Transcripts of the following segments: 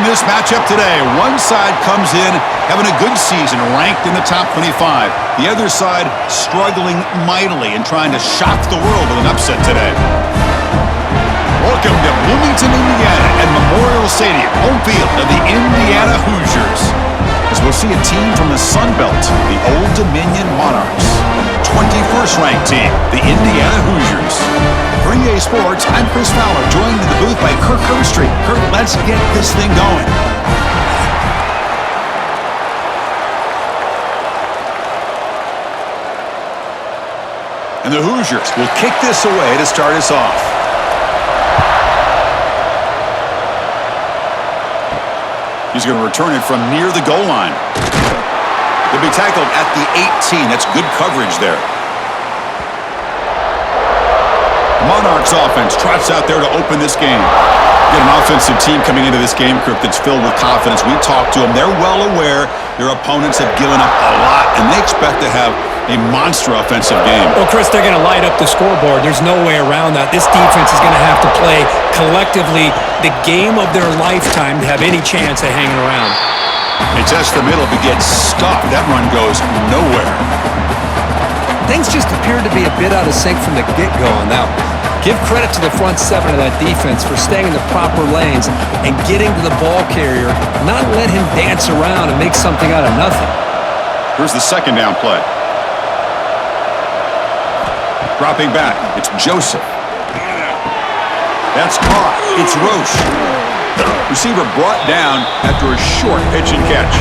this matchup today, one side comes in having a good season, ranked in the top 25. The other side struggling mightily and trying to shock the world with an upset today. Welcome to Bloomington, Indiana, and Memorial Stadium, home field of the Indiana Hoosiers. As we'll see a team from the Sun Belt, the Old Dominion Monarchs. 21st ranked team, the Indiana Hoosiers. For EA Sports, I'm Chris Fowler, joined in the booth by Kirk Herbstreit. Kirk, let's get this thing going. And the Hoosiers will kick this away to start us off. He's going to return it from near the goal line. He'll be tackled at the 18. That's good coverage there. The Monarchs offense trots out there to open this game. Get an offensive team coming into this game, Kirk, that's filled with confidence. We talked to them. They're well aware their opponents have given up a lot, and they expect to have a monster offensive game. Well, Chris, they're going to light up the scoreboard. There's no way around that. This defense is going to have to play collectively the game of their lifetime to have any chance of hanging around. They test the middle, but gets stuffed. That run goes nowhere. Things just appeared to be a bit out of sync from the get-go on that one. Give credit to the front seven of that defense for staying in the proper lanes and getting to the ball carrier, not let him dance around and make something out of nothing. Here's the second down play. Dropping back, it's Joseph. That's caught. It's Roche. Receiver brought down after a short pitch and catch.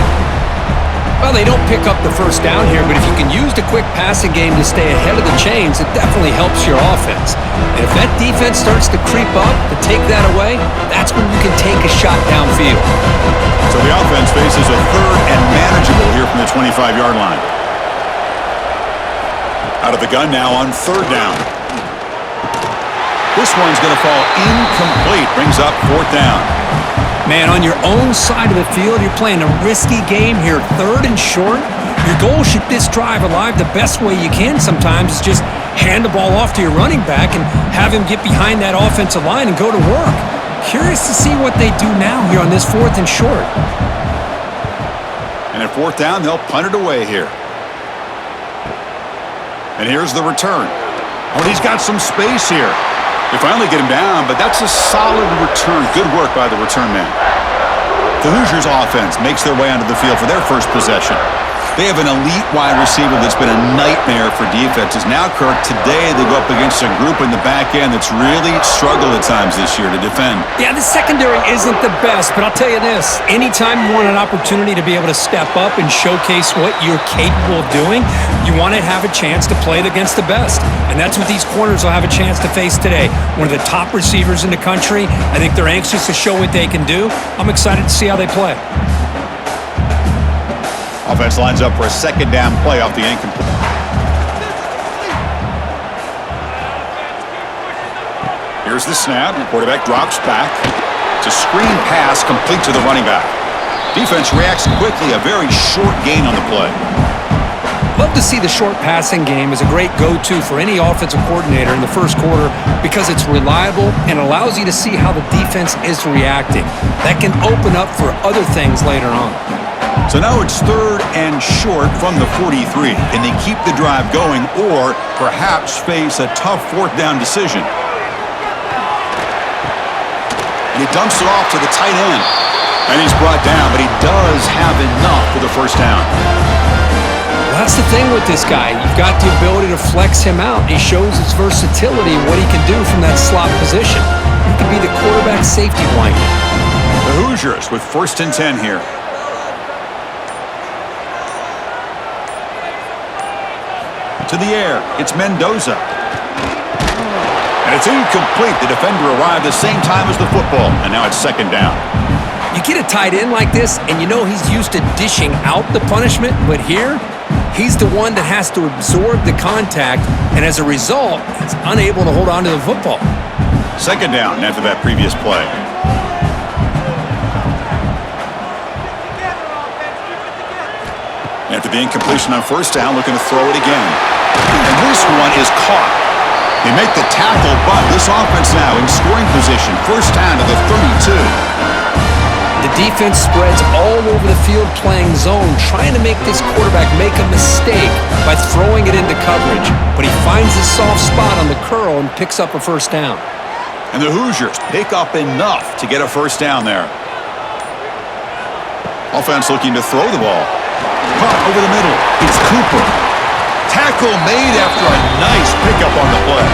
Well, they don't pick up the first down here, but if you can use the quick passing game to stay ahead of the chains, it definitely helps your offense. And if that defense starts to creep up to take that away, that's when you can take a shot downfield. So the offense faces a third and manageable here from the 25-yard line. Out of the gun now on third down. This one's going to fall incomplete. Brings up fourth down. Man, on your own side of the field, you're playing a risky game here. Third and short. Your goal should this drive alive the best way you can sometimes is just hand the ball off to your running back and have him get behind that offensive line and go to work. Curious to see what they do now here on this fourth and short. And at fourth down, they'll punt it away here. And here's the return. Oh, he's got some space here. They finally get him down, but that's a solid return. Good work by the return man. The Hoosiers offense makes their way onto the field for their first possession. They have an elite wide receiver that's been a nightmare for defenses. Now, Kirk, today they go up against a group in the back end that's really struggled at times this year to defend. Yeah, the secondary isn't the best, but I'll tell you this. Anytime you want an opportunity to be able to step up and showcase what you're capable of doing, you want to have a chance to play against the best. And that's what these corners will have a chance to face today. One of the top receivers in the country. I think they're anxious to show what they can do. I'm excited to see how they play. Offense lines up for a second down play off the incomplete. Here's the snap. Quarterback drops back. It's a screen pass complete to the running back. Defense reacts quickly. A very short gain on the play. Love to see the short passing game as a great go-to for any offensive coordinator in the first quarter because it's reliable and allows you to see how the defense is reacting. That can open up for other things later on. So now it's third and short from the 43. Can they keep the drive going or perhaps face a tough fourth down decision? And he dumps it off to the tight end. And he's brought down, but he does have enough for the first down. Well, that's the thing with this guy. You've got the ability to flex him out. He shows his versatility and what he can do from that slot position. He can be the quarterback safety blanket. The Hoosiers with first and 10 here. To the air, it's Mendoza. And it's incomplete. The defender arrived the same time as the football, and now it's second down. You get a tight end like this, and you know he's used to dishing out the punishment, but here, he's the one that has to absorb the contact, and as a result, he's unable to hold on to the football. Second down after that previous play. After the incompletion on first down, looking to throw it again. And this one is caught. They make the tackle, but this offense now in scoring position. First down to the 32. The defense spreads all over the field playing zone, trying to make this quarterback make a mistake by throwing it into coverage. But he finds his soft spot on the curl and picks up a first down. And the Hoosiers pick up enough to get a first down there. Offense looking to throw the ball. Caught over the middle. It's Cooper. Tackle made after a nice pickup on the play.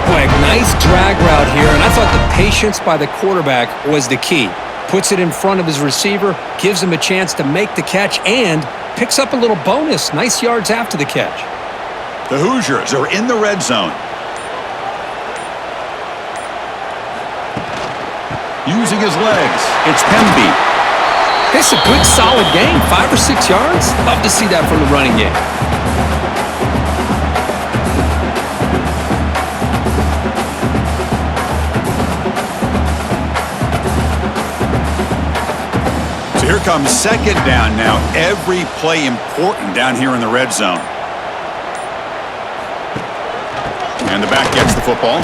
Boy, a nice drag route here, and I thought the patience by the quarterback was the key. Puts it in front of his receiver, gives him a chance to make the catch, and picks up a little bonus. Nice yards after the catch. The Hoosiers are in the red zone. Using his legs, it's Pemby. It's a good, solid game. 5 or 6 yards. Love to see that from the running game. Here comes second down now. Every play important down here in the red zone. And the back gets the football.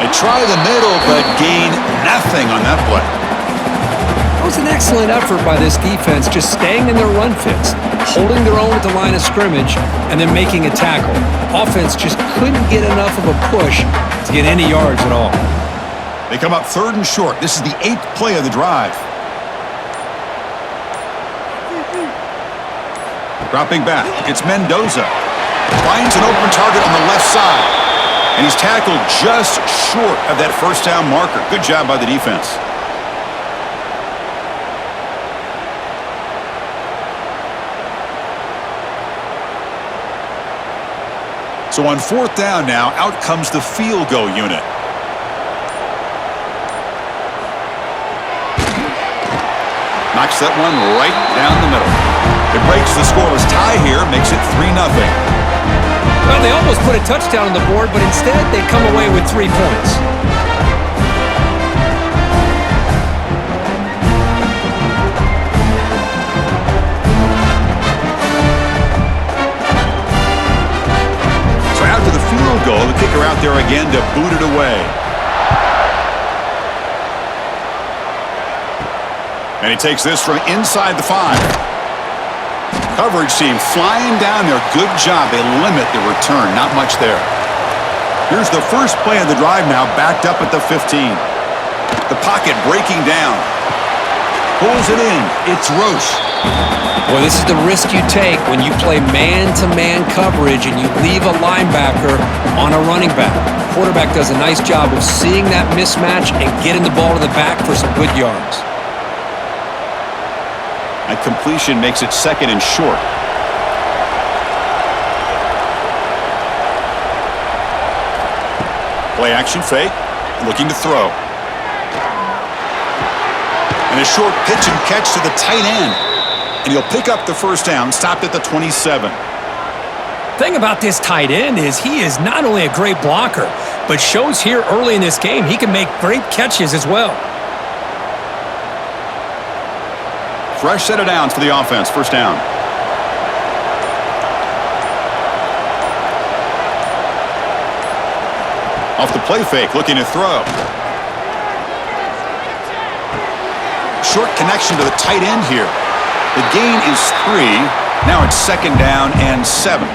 They try the middle, but gain nothing on that play. That was an excellent effort by this defense, just staying in their run fits, holding their own at the line of scrimmage, and then making a tackle. Offense just couldn't get enough of a push to get any yards at all. They come up 3rd and short. This is the 8th play of the drive. Dropping back, it's Mendoza. Finds an open target on the left side. And he's tackled just short of that first down marker. Good job by the defense. So on 4th down now, out comes the field goal unit. Knocks that one right down the middle. It breaks the scoreless tie here, makes it 3-0. Well, they almost put a touchdown on the board, but instead they come away with 3 points. So after the field goal, the kicker out there again to boot it away. And he takes this from inside the 5. Coverage team flying down there. Good job. They limit the return. Not much there. Here's the first play of the drive now, backed up at the 15. The pocket breaking down. Pulls it in. It's Roche. Well, this is the risk you take when you play man-to-man coverage and you leave a linebacker on a running back. Quarterback does a nice job of seeing that mismatch and getting the ball to the back for some good yards. That completion makes it 2nd and short. Play action fake, looking to throw. And a short pitch and catch to the tight end. And he'll pick up the first down, stopped at the 27. Thing about this tight end is he is not only a great blocker, but shows here early in this game he can make great catches as well. Fresh set of downs for the offense. First down. Off the play fake, looking to throw. Short connection to the tight end here. The gain is 3. Now it's 2nd down and 7.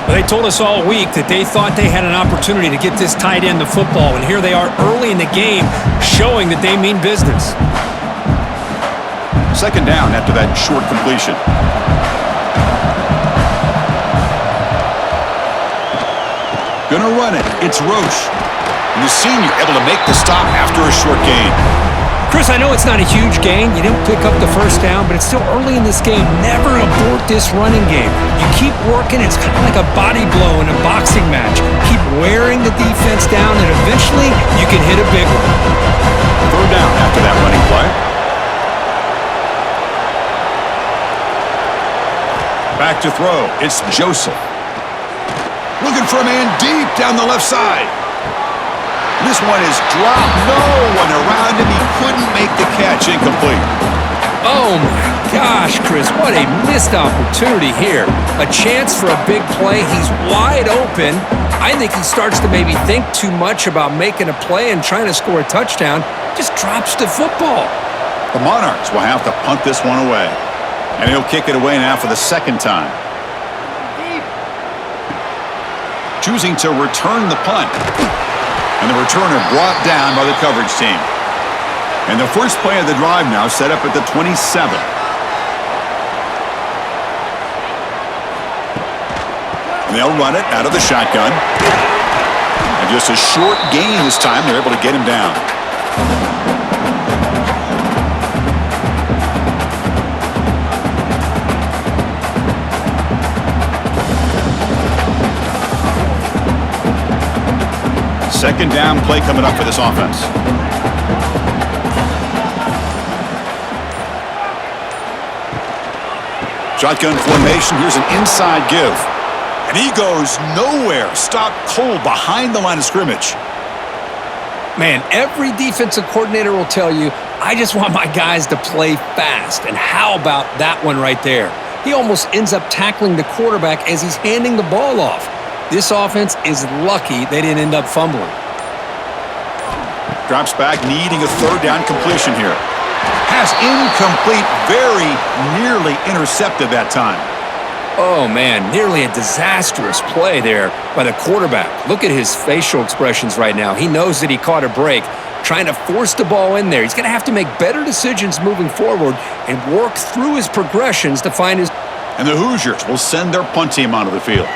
Well, they told us all week that they thought they had an opportunity to get this tight end the football, and here they are early in the game showing that they mean business. 2nd down after that short completion. Gonna run it. It's Roche. And the senior able to make the stop after a short gain. Chris, I know it's not a huge gain. You didn't pick up the first down, but it's still early in this game. Never abort this running game. You keep working. It's kind of like a body blow in a boxing match. Keep wearing the defense down, and eventually you can hit a big one. 3rd down after that running play. Back to throw. It's Joseph. Looking for a man deep down the left side. This one is dropped. No one around him. He couldn't make the catch. Incomplete. Oh, my gosh, Chris. What a missed opportunity here. A chance for a big play. He's wide open, I think he starts to maybe think too much about making a play and trying to score a touchdown. Just drops the football. The Monarchs will have to punt this one away. And he'll kick it away now for the second time. Choosing to return the punt. And the returner brought down by the coverage team. And the first play of the drive now set up at the 27. And they'll run it out of the shotgun. And just a short gain this time. They're able to get him down. Second down play coming up for this offense. Shotgun formation. Here's an inside give. And he goes nowhere. Stopped cold behind the line of scrimmage. Man, every defensive coordinator will tell you, I just want my guys to play fast. And how about that one right there? He almost ends up tackling the quarterback as he's handing the ball off. This offense is lucky they didn't end up fumbling. Drops back, needing a third down completion here. Pass incomplete, very nearly intercepted that time. Oh, man, nearly a disastrous play there by the quarterback. Look at his facial expressions right now. He knows that he caught a break, trying to force the ball in there. He's going to have to make better decisions moving forward and work through his progressions to find his... And the Hoosiers will send their punt team onto the field.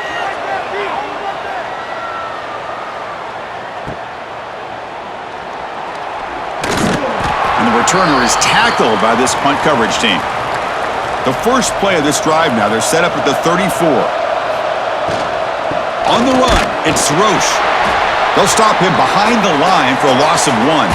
And the returner is tackled by this punt coverage team. The first play of this drive now, they're set up at the 34. On the run, it's Roche. They'll stop him behind the line for a loss of 1.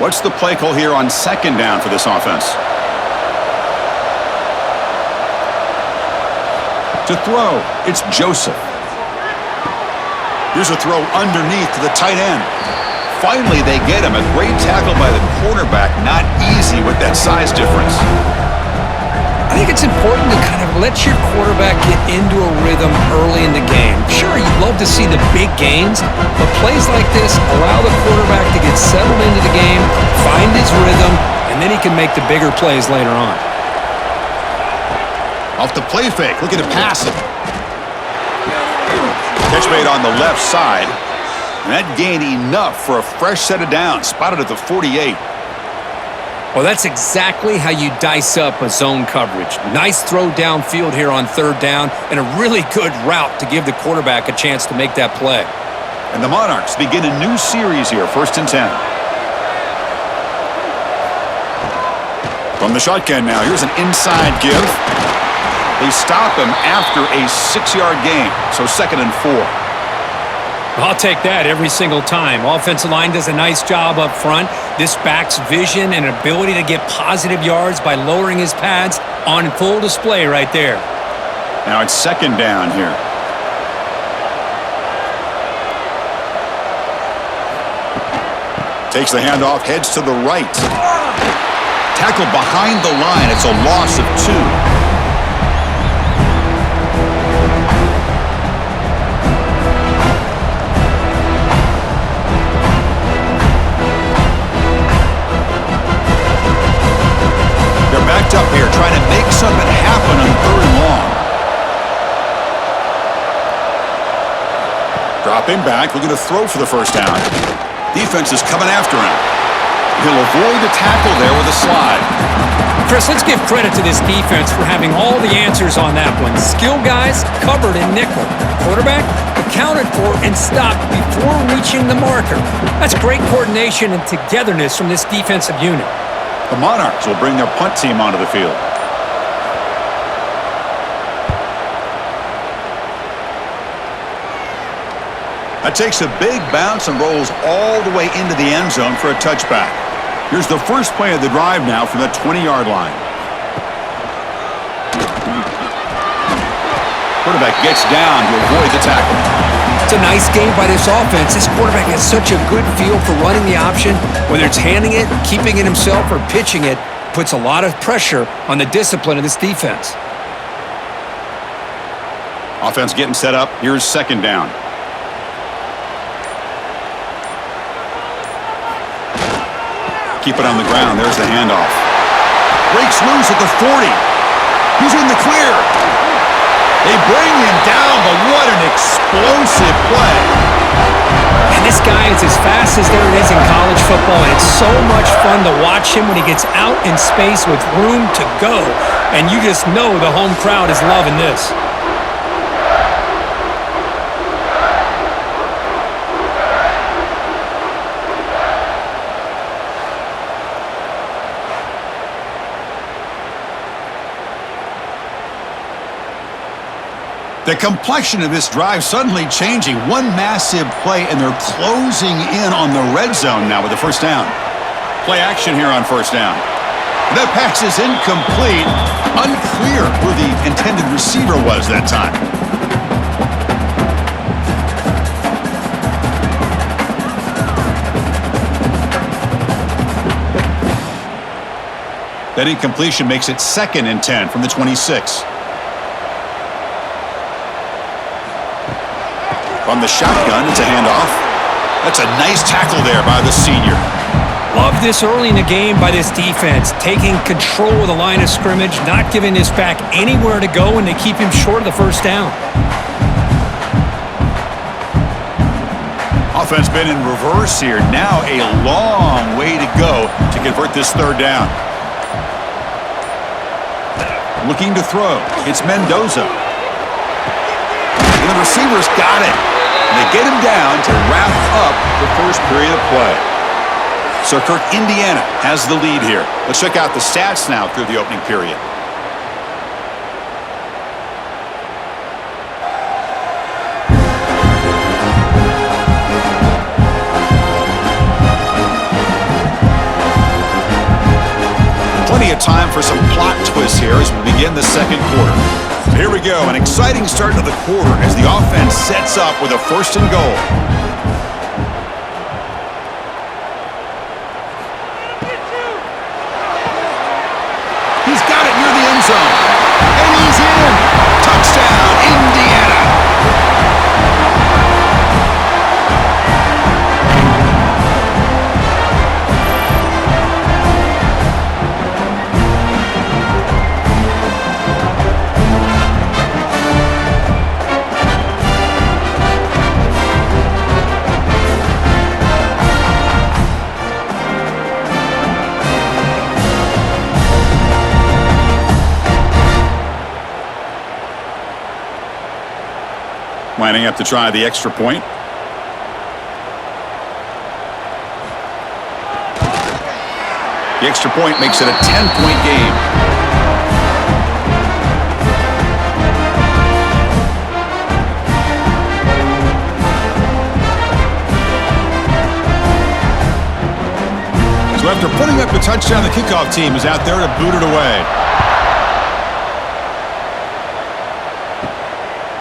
What's the play call here on second down for this offense? To throw, it's Joseph. Here's a throw underneath to the tight end. Finally, they get him. A great tackle by the quarterback. Not easy with that size difference. I think it's important to kind of let your quarterback get into a rhythm early in the game. Sure, you'd love to see the big gains, but plays like this allow the quarterback to get settled into the game, find his rhythm, and then he can make the bigger plays later on. Off the play fake, looking to pass it. Catch made on the left side. And that gained enough for a fresh set of downs. Spotted at the 48. Well, that's exactly how you dice up a zone coverage. Nice throw downfield here on third down, and a really good route to give the quarterback a chance to make that play. And the Monarchs begin a new series here, 1st and 10. From the shotgun now, here's an inside give. They stop him after a 6-yard gain, so 2nd and 4. I'll take that every single time. Offensive line does a nice job up front. This back's vision and ability to get positive yards by lowering his pads on full display right there. Now it's 2nd down here. Takes the handoff, heads to the right. Tackled behind the line. It's a loss of 2. Up here trying to make something happen on 3rd and long. Dropping back, looking to throw for the first down. Defense is coming after him. He'll avoid the tackle there with a slide. Chris, let's give credit to this defense for having all the answers on that one. Skill guys covered in nickel. Quarterback accounted for and stopped before reaching the marker. That's great coordination and togetherness from this defensive unit. The Monarchs will bring their punt team onto the field. That takes a big bounce and rolls all the way into the end zone for a touchback. Here's the first play of the drive now from the 20-yard line. Quarterback gets down to avoid the tackle. It's a nice game by this offense. This quarterback has such a good feel for running the option, whether it's handing it, keeping it himself, or pitching it, puts a lot of pressure on the discipline of this defense. Offense getting set up. Here's second down. Keep it on the ground. There's the handoff. Breaks loose at the 40. He's in the clear. They bring him down, but what an explosive play. And this guy is as fast as there is in college football, and it's so much fun to watch him when he gets out in space with room to go. And you just know the home crowd is loving this. The complexion of this drive suddenly changing. One massive play, and they're closing in on the red zone now with the first down. Play action here on first down. That pass is incomplete. Unclear who the intended receiver was that time. That incompletion makes it 2nd and 10 from the 26. From the shotgun, it's a handoff. That's a nice tackle there by the senior. Love this early in the game by this defense, taking control of the line of scrimmage, not giving this back anywhere to go, and they keep him short of the first down. Offense been in reverse here. Now a long way to go to convert this third down. Looking to throw. It's Mendoza. And the receiver's got it. And they get him down to wrap up the first period of play. So Kirk, Indiana has the lead here. Let's check out the stats now through the opening period. Plenty of time for some plot twists here as we begin the second quarter. Here we go, an exciting start to the quarter as the offense sets up with a 1st and goal. He's got it near the end zone, and he's in. Touchdown, Indiana. Lining up to try the extra point. The extra point makes it a 10-point game. So after putting up a touchdown, the kickoff team is out there to boot it away.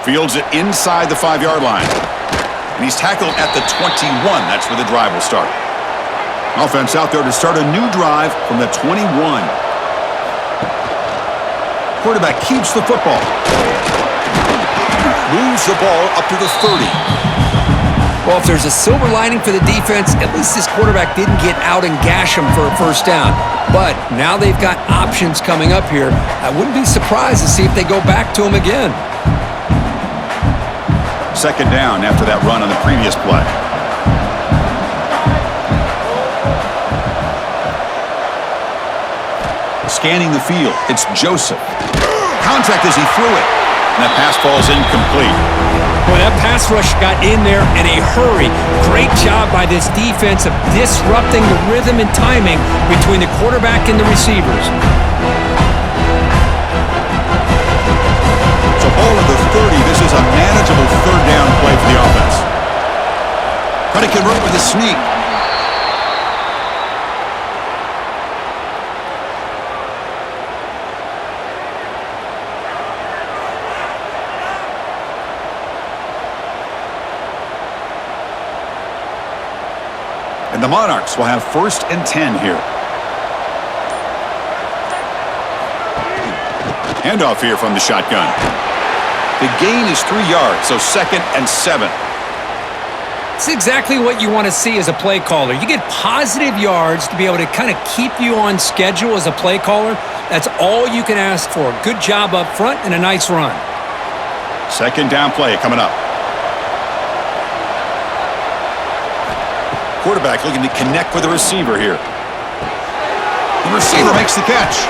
Fields it inside the 5-yard line. And he's tackled at the 21. That's where the drive will start. Offense out there to start a new drive from the 21. Quarterback keeps the football. Moves the ball up to the 30. Well, if there's a silver lining for the defense, at least this quarterback didn't get out and gash him for a first down. But now they've got options coming up here. I wouldn't be surprised to see if they go back to him again. Second down after that run on the previous play. Scanning the field, it's Joseph. Contact as he threw it. And that pass falls incomplete. Boy, that pass rush got in there in a hurry. Great job by this defense of disrupting the rhythm and timing between the quarterback and the receivers. Ball at the 30. This is a manageable third down play for the offense. Trying to convert with a sneak. And the Monarchs will have 1st and 10 here. Handoff here from the shotgun. The gain is 3 yards, so 2nd and 7. It's exactly what you want to see as a play caller. You get positive yards to be able to kind of keep you on schedule as a play caller. That's all you can ask for. Good job up front and a nice run. 2nd down play coming up. Quarterback looking to connect with the receiver here. The receiver makes the catch.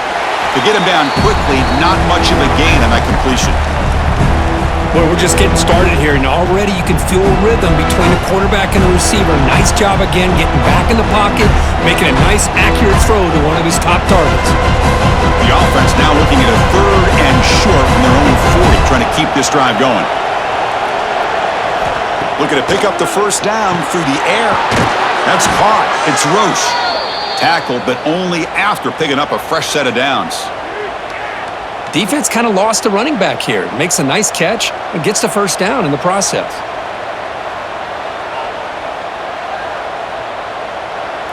To get him down quickly, not much of a gain on that completion. Well, we're just getting started here, and already you can feel a rhythm between the quarterback and the receiver. Nice job again getting back in the pocket, making a nice, accurate throw to one of his top targets. The offense now looking at a 3rd and short from their own 40, trying to keep this drive going. Looking to pick up the 1st down through the air. That's caught. It's Roche. Tackled, but only after picking up a fresh set of downs. Defense kind of lost a running back here. Makes a nice catch and gets the 1st down in the process.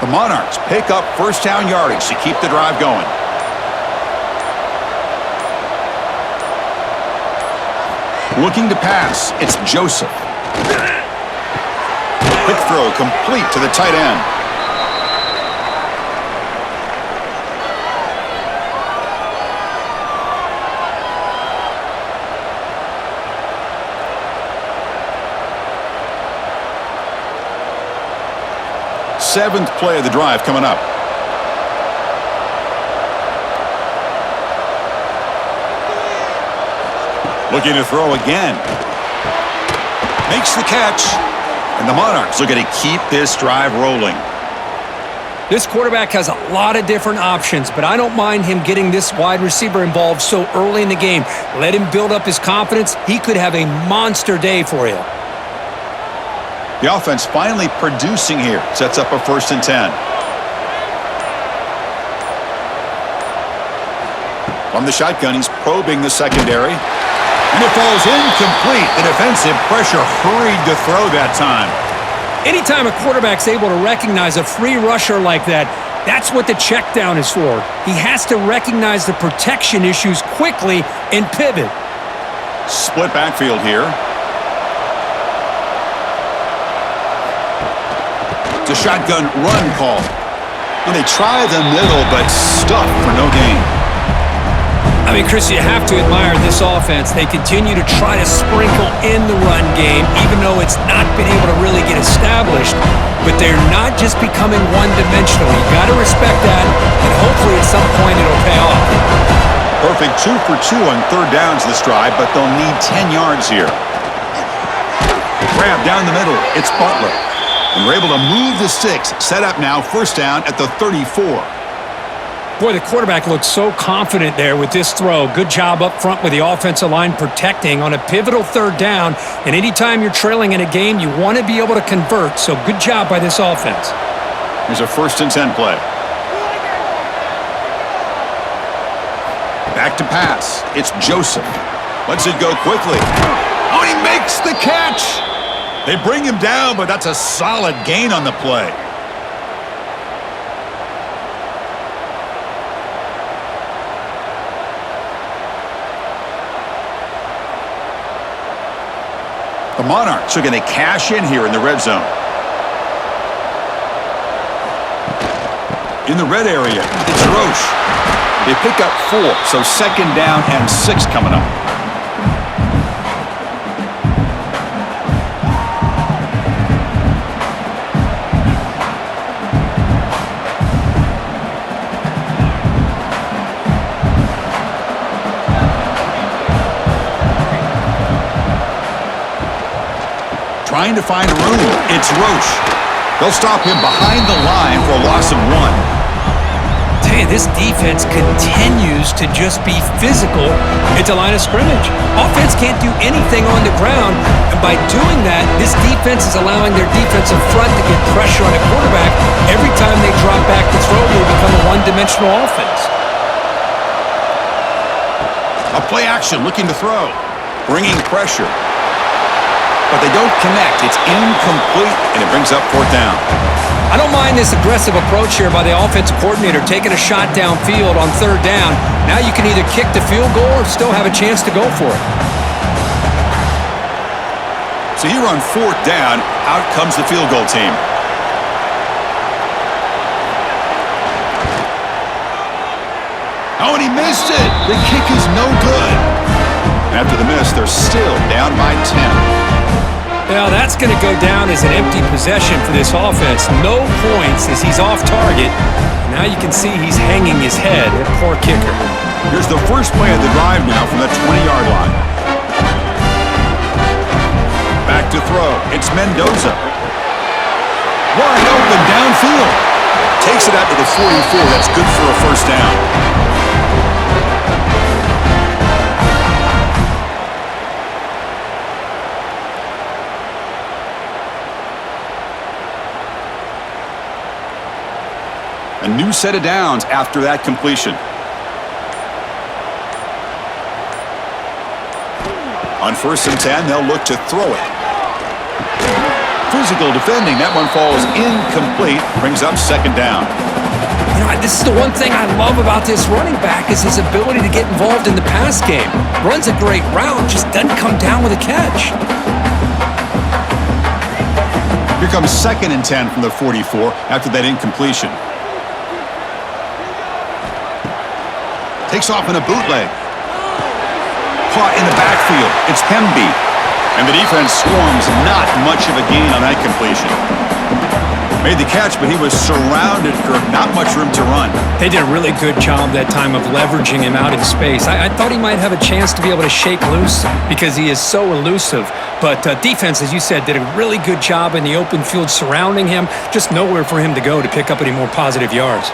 The Monarchs pick up 1st down yardage to keep the drive going. Looking to pass, it's Joseph. Quick throw complete to the tight end. Seventh play of the drive coming up. Looking to throw again. Makes the catch. And the Monarchs looking to keep this drive rolling. This quarterback has a lot of different options, but I don't mind him getting this wide receiver involved so early in the game. Let him build up his confidence. He could have a monster day for you. The offense finally producing here. Sets up a 1st and 10. From the shotgun, he's probing the secondary. And it falls incomplete. The defensive pressure hurried to throw that time. Anytime a quarterback's able to recognize a free rusher like that, that's what the check down is for. He has to recognize the protection issues quickly and pivot. Split backfield here. It's a shotgun run call. And they try the middle, but stuck for no gain. I mean, Chris, you have to admire this offense. They continue to try to sprinkle in the run game, even though it's not been able to really get established. But they're not just becoming one-dimensional. You got to respect that, and hopefully at some point it'll pay off. Perfect 2 for 2 on 3rd downs this drive, but they'll need 10 yards here. Grab down the middle. It's Butler. And we're able to move the 6. Set up now, 1st down at the 34. Boy, the quarterback looks so confident there with this throw. Good job up front with the offensive line protecting on a pivotal 3rd down. And anytime you're trailing in a game, you want to be able to convert. So good job by this offense. Here's a 1st and 10 play. Back to pass. It's Joseph. Lets it go quickly. Oh, he makes the catch. They bring him down, but that's a solid gain on the play. The Monarchs are going to cash in here in the red zone. In the red area, it's Roche. They pick up 4, so 2nd down and 6 coming up. Trying to find room. It's Roche. They'll stop him behind the line for a loss of 1. Tell you, this defense continues to just be physical at the line of scrimmage. Offense can't do anything on the ground, and by doing that, this defense is allowing their defensive front to get pressure on a quarterback. Every time they drop back to throw, they become a one-dimensional offense. A play action looking to throw. Bringing pressure. But they don't connect. It's incomplete, and it brings up 4th down. I don't mind this aggressive approach here by the offensive coordinator, taking a shot downfield on third down. Now you can either kick the field goal or still have a chance to go for it. So here on fourth down, out comes the field goal team. Oh, and he missed it. The kick is no good. After the miss, they're still down by 10. Well, that's going to go down as an empty possession for this offense. No points as he's off target. Now you can see he's hanging his head. A poor kicker. Here's the first play of the drive now from the 20-yard line. Back to throw. It's Mendoza. Wide open downfield. Takes it out to the 44. That's good for a first down. A new set of downs after that completion. On 1st and 10, they'll look to throw it. Physical defending. That one falls incomplete. Brings up 2nd down. You know, this is the one thing I love about this running back is his ability to get involved in the pass game. Runs a great route, just doesn't come down with a catch. Here comes 2nd and 10 from the 44 after that incompletion. Takes off in a bootleg. Caught in the backfield. It's Hemby. And the defense swarms. Not much of a gain on that completion. Made the catch, but he was surrounded, Kirk. Not much room to run. They did a really good job that time of leveraging him out in space. I thought he might have a chance to be able to shake loose because he is so elusive. But defense, as you said, did a really good job in the open field surrounding him. Just nowhere for him to go to pick up any more positive yards.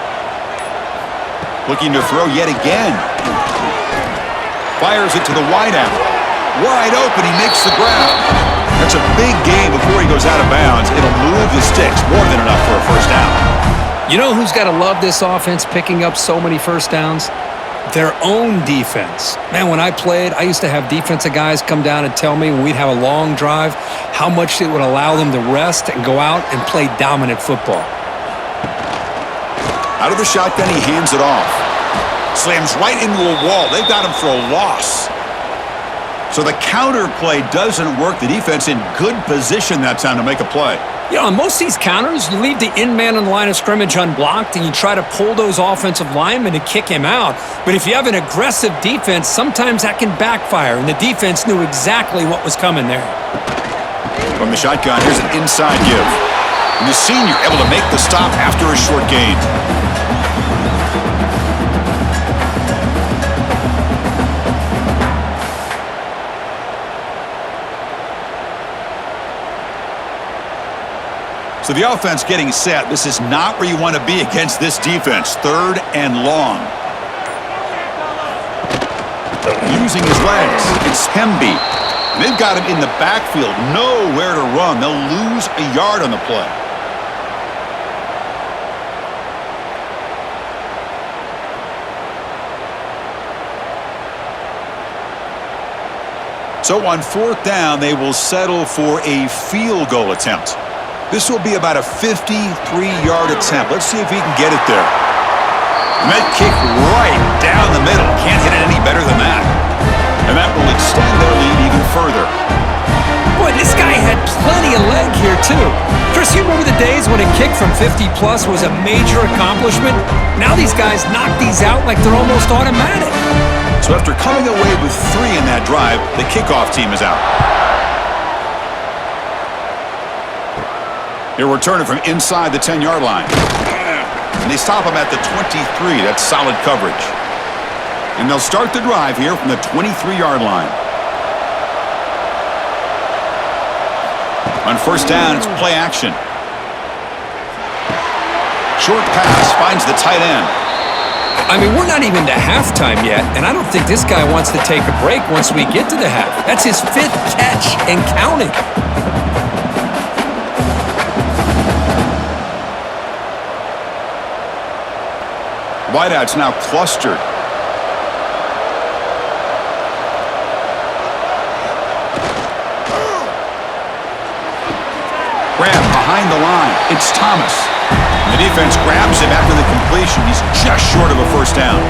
Looking to throw yet again. Fires it to the wideout. Wide open, he makes the grab. That's a big gain before he goes out of bounds. It'll move the sticks, more than enough for a first down. You know who's got to love this offense picking up so many first downs? Their own defense. Man, when I played, I used to have defensive guys come down and tell me when we'd have a long drive how much it would allow them to rest and go out and play dominant football. Out of the shotgun, he hands it off. Slams right into a wall. They've got him for a loss. So the counter play doesn't work. The defense in good position that time to make a play. You know, on most of these counters, you leave the in man on the line of scrimmage unblocked and you try to pull those offensive linemen to kick him out. But if you have an aggressive defense, sometimes that can backfire, and the defense knew exactly what was coming there. From the shotgun, here's an inside give. And the senior able to make the stop after a short gain. So the offense getting set. This is not where you want to be against this defense. 3rd and long. Using his legs. It's Hemby. They've got him in the backfield. Nowhere to run. They'll lose a yard on the play. So on 4th down, they will settle for a field goal attempt. This will be about a 53-yard attempt. Let's see if he can get it there. And that kick right down the middle. Can't hit it any better than that. And that will extend their lead even further. Boy, this guy had plenty of leg here, too. Chris, you remember the days when a kick from 50-plus was a major accomplishment? Now these guys knock these out like they're almost automatic. So after coming away with 3 in that drive, the kickoff team is out. He'll return it from inside the 10-yard line. And they stop him at the 23. That's solid coverage. And they'll start the drive here from the 23-yard line. On 1st down, it's play action. Short pass finds the tight end. I mean, we're not even to halftime yet, and I don't think this guy wants to take a break once we get to the half. That's his 5th catch and counting. Wideout's now clustered. Grab behind the line. It's Thomas. The defense grabs him after the completion. He's just short of a first down.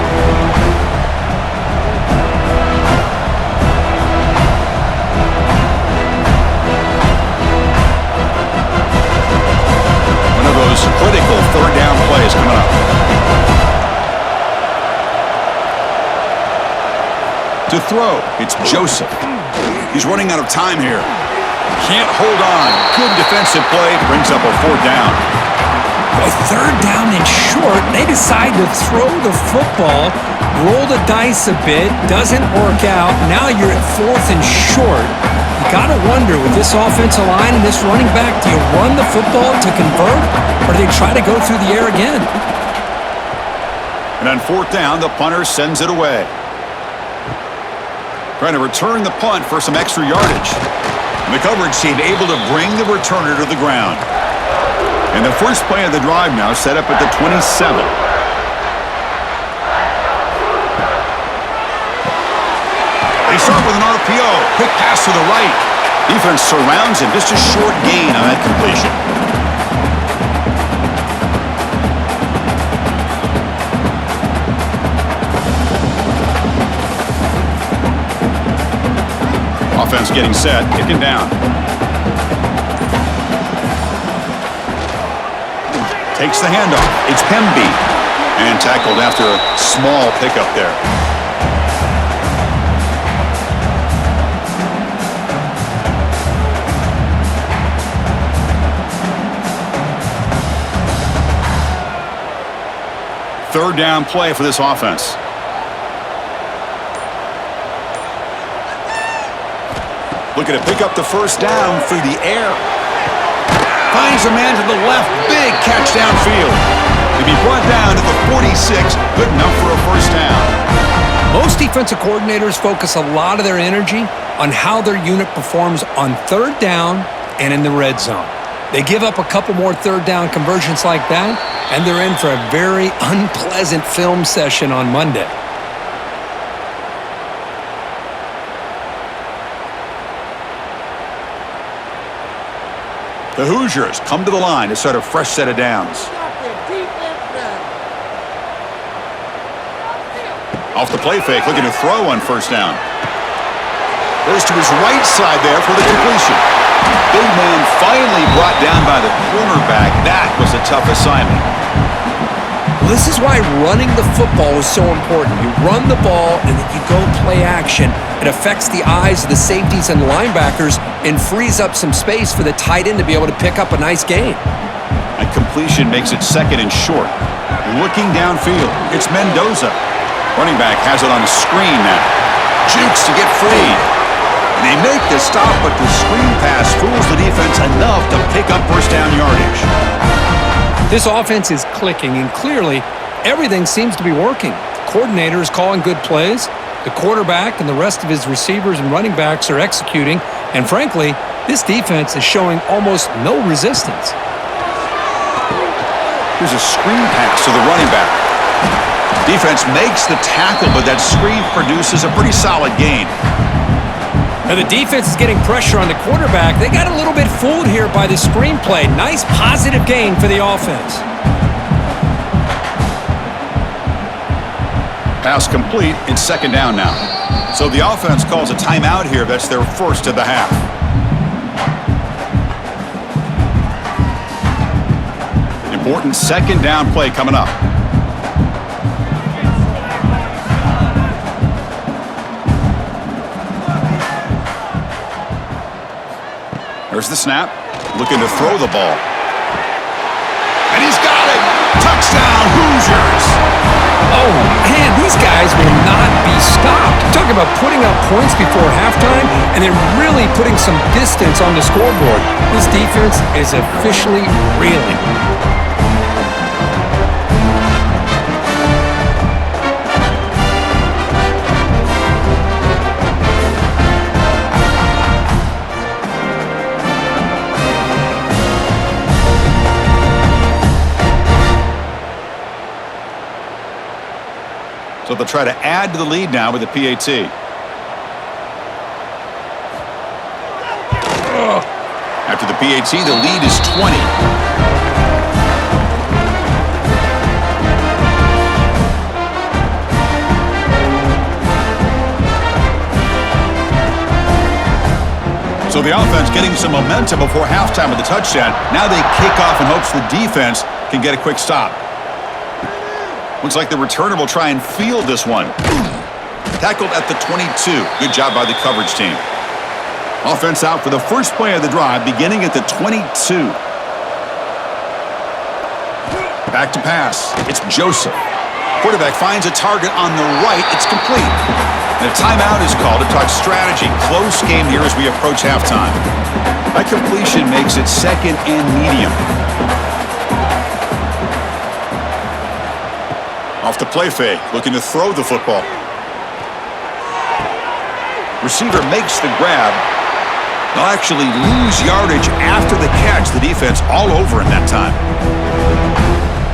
One of those critical third down plays coming up. To throw, it's Joseph. He's running out of time here. Can't hold on. Good defensive play. Brings up a fourth down. With third down and short, they decide to throw the football, roll the dice a bit, doesn't work out. Now you're at fourth and short. You got to wonder, with this offensive line and this running back, do you run the football to convert, or do they try to go through the air again? And on fourth down, the punter sends it away. Trying to return the punt for some extra yardage. And the coverage team able to bring the returner to the ground. And the first play of the drive now set up at the 27. They start with an RPO. Quick pass to the right. Defense surrounds him. Just a short gain on that completion. Offense getting set, kicking down. Takes the handoff. It's Hemby. And tackled after a small pickup there. Third down play for this offense. Looking to pick up the first down through the air. Finds a man to the left. Big catch downfield. To be brought down to the 46. Good enough for a first down. Most defensive coordinators focus a lot of their energy on how their unit performs on third down and in the red zone. They give up a couple more third down conversions like that, and they're in for a very unpleasant film session on Monday. The Hoosiers come to the line to start a fresh set of downs. Off the play fake, looking to throw on first down. Goes to his right side there for the completion. Big man finally brought down by the cornerback. That was a tough assignment. Well, this is why running the football is so important. You run the ball and then you go play action. It affects the eyes of the safeties and linebackers and frees up some space for the tight end to be able to pick up a nice gain. That completion makes it second and short. Looking downfield, it's Mendoza. Running back has it on a screen now. Jukes to get free. They make the stop, but the screen pass fools the defense enough to pick up first down yardage. This offense is clicking, and clearly everything seems to be working. The coordinator is calling good plays. The quarterback and the rest of his receivers and running backs are executing. And frankly, this defense is showing almost no resistance. Here's a screen pass to the running back. Defense makes the tackle, but that screen produces a pretty solid gain. Now the defense is getting pressure on the quarterback. They got a little bit fooled here by the screenplay. Nice positive gain for the offense. Pass complete. It's second down now. So the offense calls a timeout here. That's their first of the half. Important second down play coming up. There's the snap. Looking to throw the ball. And he's got it! Touchdown, Hoosiers! Oh, man, these guys will not be stopped. Talking about putting up points before halftime and then really putting some distance on the scoreboard. This defense is officially reeling. So they'll try to add to the lead now with the PAT. After the PAT, the lead is 20. So the offense getting some momentum before halftime with the touchdown. Now they kick off in hopes the defense can get a quick stop. Looks like the returner will try and field this one. Tackled at the 22. Good job by the coverage team. Offense out for the first play of the drive, beginning at the 22. Back to pass. It's Joseph. Quarterback finds a target on the right. It's complete. And a timeout is called to talk strategy. Close game here as we approach halftime. That completion makes it second and medium. Off the play fake, looking to throw the football. Receiver makes the grab. They'll actually lose yardage after the catch. The defense all over in that time.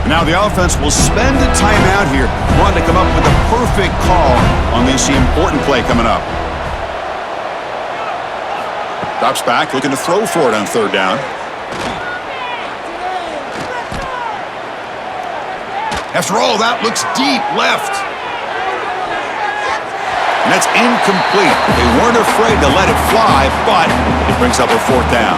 Now the offense will spend a timeout here, wanting to come up with a perfect call on this important play coming up. Drops back, looking to throw for it on third down. After all, that looks deep left. And that's incomplete. They weren't afraid to let it fly, but it brings up a fourth down.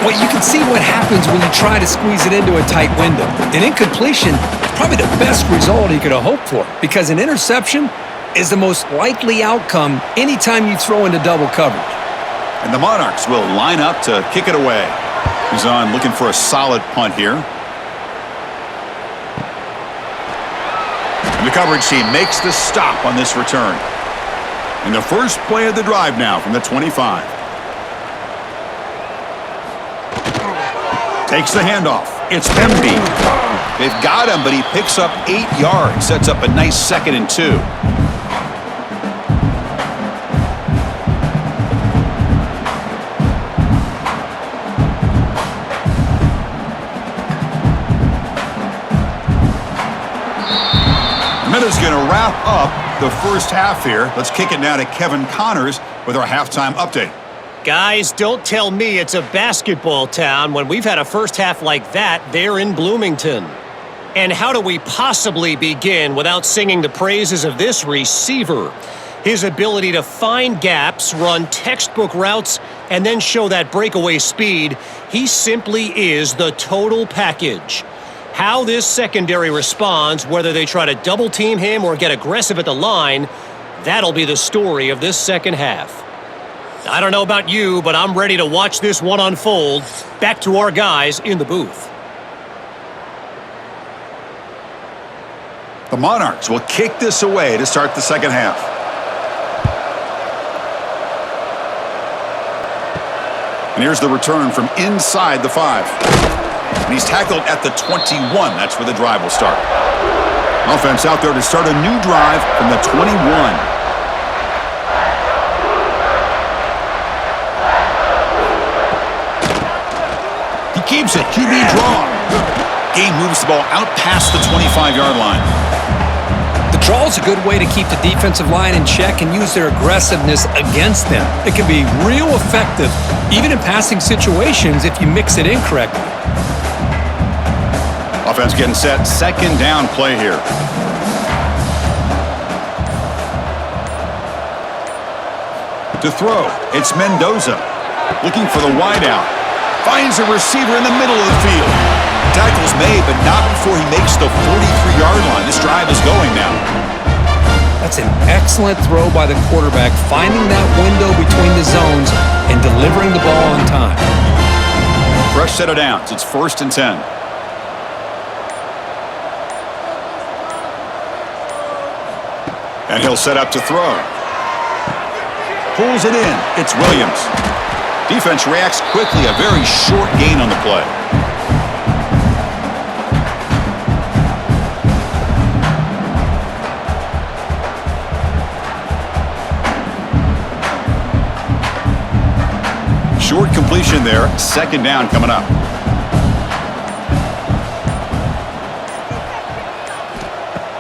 Well, you can see what happens when you try to squeeze it into a tight window. An incompletion is probably the best result he could have hoped for, because an interception is the most likely outcome anytime you throw into double coverage. And the Monarchs will line up to kick it away. He's on looking for a solid punt here. And the coverage team makes the stop on this return. And the first play of the drive now from the 25. Takes the handoff. It's Pemby. They've got him, but he picks up 8 yards. Sets up a nice 2nd and 2. Minuta's going to wrap up the first half here. Let's kick it now to Kevin Connors with our halftime update. Guys, don't tell me it's a basketball town when we've had a first half like that there in Bloomington. And how do we possibly begin without singing the praises of this receiver? His ability to find gaps, run textbook routes, and then show that breakaway speed. He simply is the total package. How this secondary responds, whether they try to double team him or get aggressive at the line, that'll be the story of this second half. I don't know about you, but I'm ready to watch this one unfold. Back to our guys in the booth. The Monarchs will kick this away to start the second half. And here's the return from inside the 5. And he's tackled at the 21. That's where the drive will start. Offense out there to start a new drive from the 21. Keeps it. QB draw. Game moves the ball out past the 25-yard line. The draw is a good way to keep the defensive line in check and use their aggressiveness against them. It can be real effective, even in passing situations, if you mix it in correctly. Offense getting set. Second down play here. To throw, it's Mendoza. Looking for the wideout. Finds a receiver in the middle of the field. Tackle's made, but not before he makes the 43-yard line. This drive is going now. That's an excellent throw by the quarterback, finding that window between the zones and delivering the ball on time. Fresh set of downs. It's 1st and 10. And he'll set up to throw. Pulls it in. It's Williams. Defense reacts quickly, a very short gain on the play. Short completion there, second down coming up.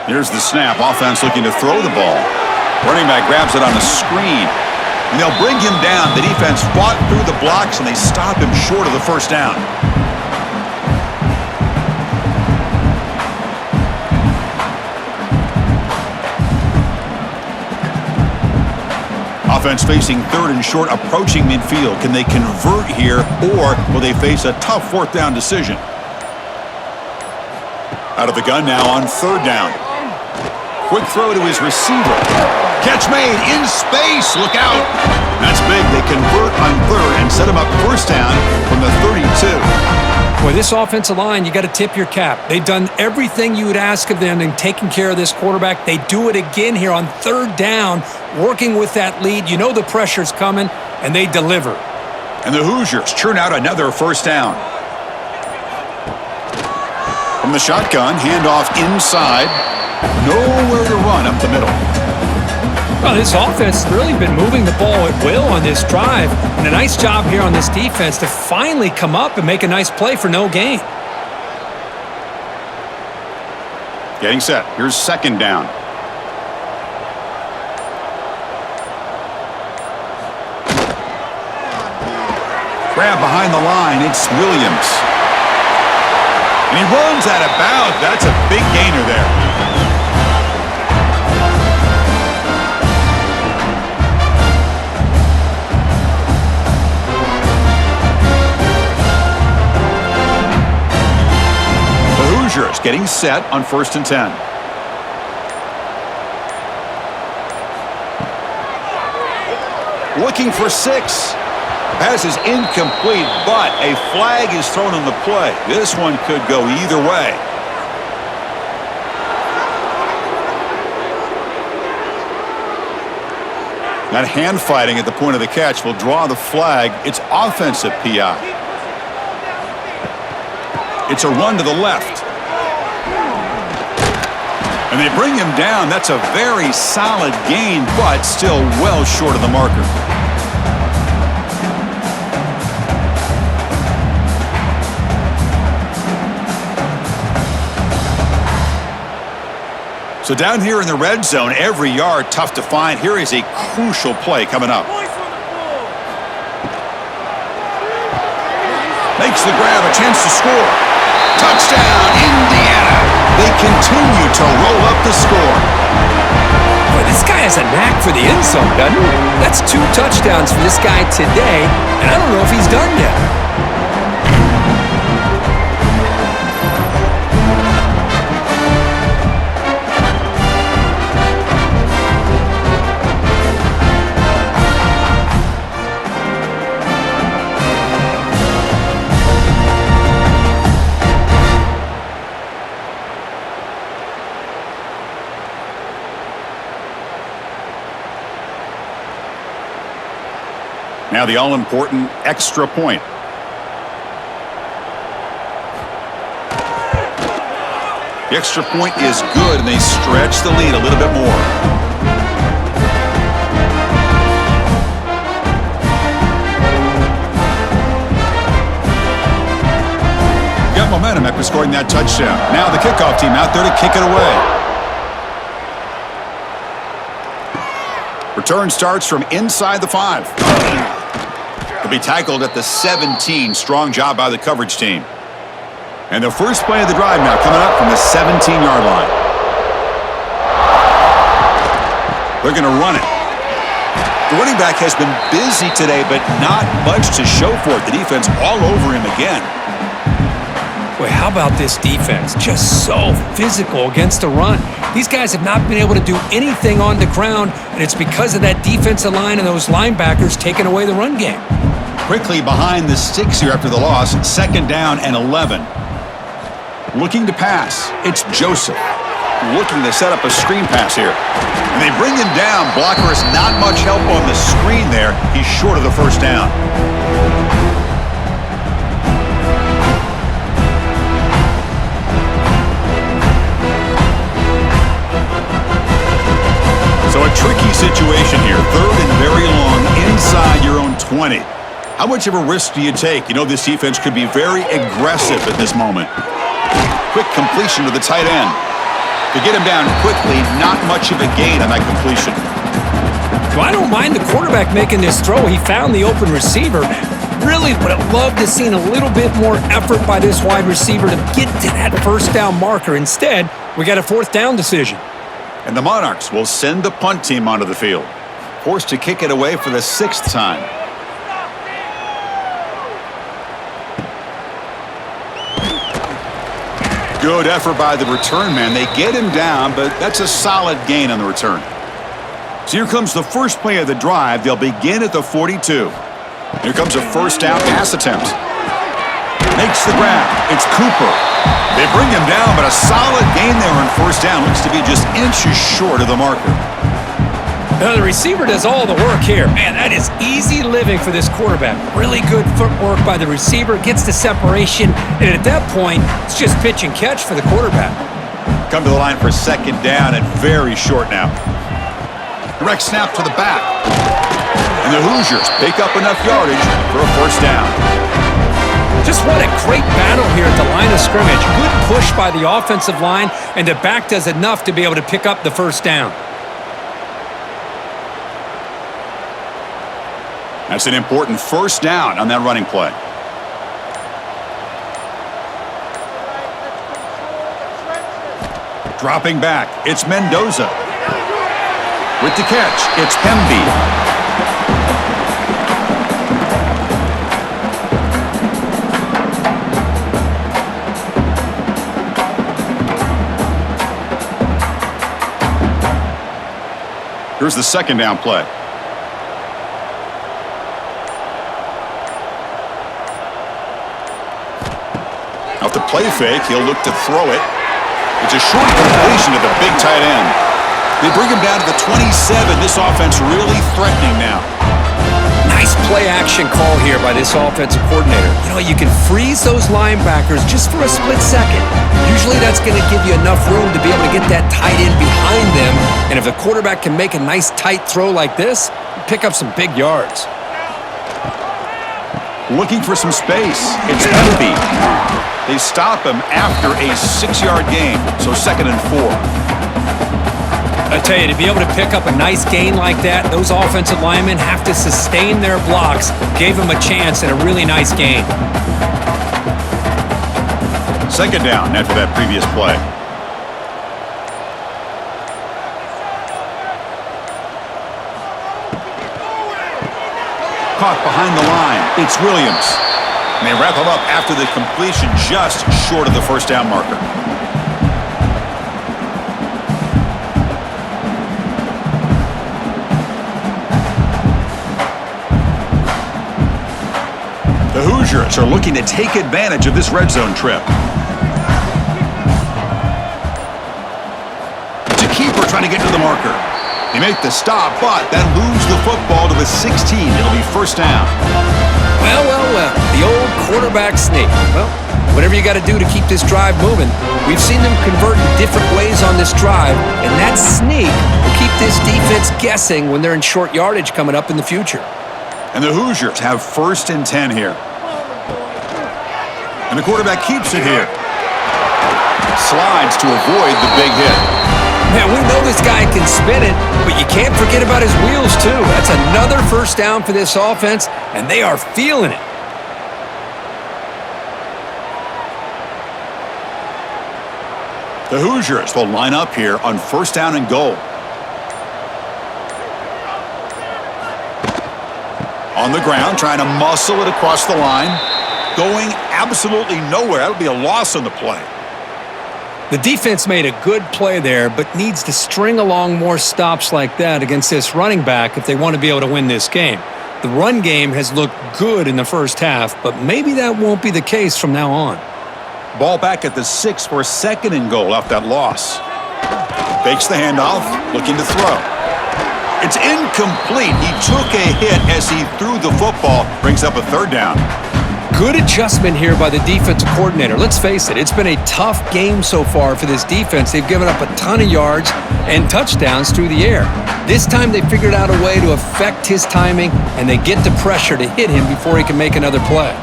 Here's the snap, offense looking to throw the ball. Running back grabs it on the screen. And they'll bring him down. The defense fought through the blocks, and they stop him short of the first down. Offense facing third and short, approaching midfield. Can they convert here, or will they face a tough fourth down decision? Out of the gun now on third down. Quick throw to his receiver. Catch made in space. Look out. That's big. They convert on third and set him up first down from the 32. Boy, this offensive line, you got to tip your cap. They've done everything you would ask of them in taking care of this quarterback. They do it again here on third down, working with that lead. You know the pressure's coming, and they deliver. And the Hoosiers churn out another first down. From the shotgun, handoff inside. Nowhere to run up the middle. Well, this offense has really been moving the ball at will on this drive. And a nice job here on this defense to finally come up and make a nice play for no gain. Getting set. Here's second down. Grab behind the line. It's Williams. And he runs out of bounds. That's a big gainer there. Hoosiers getting set on 1st and 10. Looking for 6. Pass is incomplete, but a flag is thrown on the play. This one could go either way. That hand fighting at the point of the catch will draw the flag. It's offensive PI. It's a run to the left. And they bring him down. That's a very solid gain, but still well short of the marker. So down here in the red zone, every yard tough to find. Here is a crucial play coming up. Makes the grab, a chance to score. Touchdown, Indiana. They continue to roll up the score. Boy, this guy has a knack for the end zone, doesn't he? That's 2 touchdowns for this guy today, and I don't know if he's done yet. Now the all-important extra point. The extra point is good, and they stretch the lead a little bit more. Got momentum after scoring that touchdown. Now the kickoff team out there to kick it away. Return starts from inside the 5. He'll be tackled at the 17. Strong job by the coverage team. And the first play of the drive now coming up from the 17-yard line. They're going to run it. The running back has been busy today, but not much to show for it. The defense all over him again. Boy, how about this defense? Just so physical against the run. These guys have not been able to do anything on the ground, and it's because of that defensive line and those linebackers taking away the run game. Quickly behind the sticks here after the loss. 2nd down and 11. Looking to pass. It's Joseph. Looking to set up a screen pass here. And they bring him down. Blockers not much help on the screen there. He's short of the first down. So a tricky situation here. 3rd and very long inside your own 20. How much of a risk do you take? You know this defense could be very aggressive at this moment. Quick completion to the tight end. To get him down quickly, not much of a gain on that completion. Well, I don't mind the quarterback making this throw. He found the open receiver. Really would have loved to have seen a little bit more effort by this wide receiver to get to that first down marker. Instead, we got a 4th down decision. And the Monarchs will send the punt team onto the field. Forced to kick it away for the 6th time. Good effort by the return man. They get him down, but that's a solid gain on the return. So here comes the first play of the drive. They'll begin at the 42. Here comes a first down pass attempt. Makes the grab. It's Cooper. They bring him down, but a solid gain there on first down. Looks to be just inches short of the marker. Now, the receiver does all the work here. Man, that is easy living for this quarterback. Really good footwork by the receiver, gets the separation, and at that point, it's just pitch and catch for the quarterback. Come to the line for second down and very short now. Direct snap to the back. And the Hoosiers pick up enough yardage for a first down. Just what a great battle here at the line of scrimmage. Good push by the offensive line, and the back does enough to be able to pick up the first down. That's an important first down on that running play. Dropping back, it's Mendoza. With the catch, it's Hemby. Here's the second down play. Off the play fake, he'll look to throw it. It's a short completion to the big tight end. They bring him down to the 27. This offense really threatening now. Nice play-action call here by this offensive coordinator. You know, you can freeze those linebackers just for a split second. Usually that's going to give you enough room to be able to get that tight end behind them. And if the quarterback can make a nice tight throw like this, pick up some big yards. Looking for some space. It's Hemby. They stop him after a 6-yard gain, so 2nd and 4. I tell you, to be able to pick up a nice gain like that, those offensive linemen have to sustain their blocks. Gave him a chance and a really nice gain. Second down after that previous play. Caught behind the line. It's Williams. And they wrap him up after the completion just short of the first down marker. The Hoosiers are looking to take advantage of this red zone trip. It's a keeper trying to get to the marker. They make the stop, but then lose the football to the 16. It'll be first down. Well. The old quarterback sneak. Well, whatever you got to do to keep this drive moving. We've seen them convert in different ways on this drive, and that sneak will keep this defense guessing when they're in short yardage coming up in the future. And the Hoosiers have 1st and 10 here. And the quarterback keeps it here. Slides to avoid the big hit. Man, we know this guy can spin it, but you can't forget about his wheels, too. That's another first down for this offense, and they are feeling it. The Hoosiers will line up here on first down and goal. On the ground, trying to muscle it across the line. Going absolutely nowhere. That'll be a loss on the play. The defense made a good play there, but needs to string along more stops like that against this running back if they want to be able to win this game. The run game has looked good in the first half, but maybe that won't be the case from now on. Ball back at the 6 for 2nd and goal off that loss. Fakes the handoff, looking to throw. It's incomplete. He took a hit as he threw the football. Brings up a 3rd down. Good adjustment here by the defensive coordinator. Let's face it, it's been a tough game so far for this defense. They've given up a ton of yards and touchdowns through the air. This time they figured out a way to affect his timing, and they get the pressure to hit him before he can make another play.